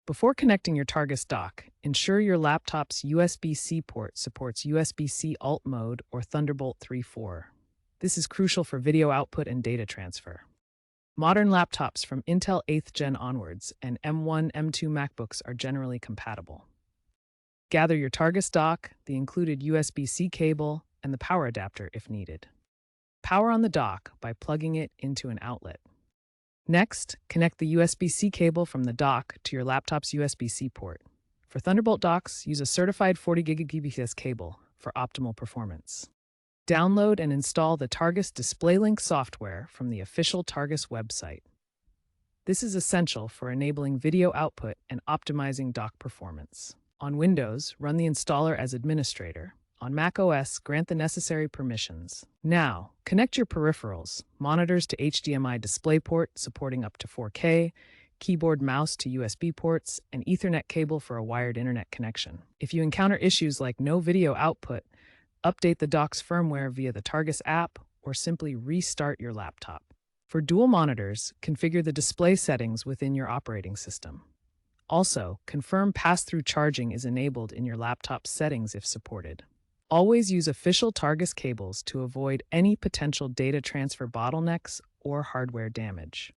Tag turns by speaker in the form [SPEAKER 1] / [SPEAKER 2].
[SPEAKER 1] Before connecting your Targus dock, ensure your laptop's USB-C port supports USB-C Alt mode or Thunderbolt 3.4. This is crucial for video output and data transfer. Modern laptops from Intel 8th Gen onwards and M1, M2 MacBooks are generally compatible. Gather your Targus dock, the included USB-C cable, and the power adapter if needed. Power on the dock by plugging it into an outlet. Next, connect the USB-C cable from the dock to your laptop's USB-C port. For Thunderbolt docks, use a certified 40 Gbps cable for optimal performance. Download and install the Targus DisplayLink software from the official Targus website. This is essential for enabling video output and optimizing dock performance. On Windows, run the installer as administrator. On macOS, grant the necessary permissions. Now, connect your peripherals, monitors to HDMI DisplayPort supporting up to 4K, keyboard mouse to USB ports, and Ethernet cable for a wired internet connection. If you encounter issues like no video output, update the dock's firmware via the Targus app or simply restart your laptop. For dual monitors, configure the display settings within your operating system. Also, confirm pass-through charging is enabled in your laptop's settings if supported. Always use official Targus cables to avoid any potential data transfer bottlenecks or hardware damage.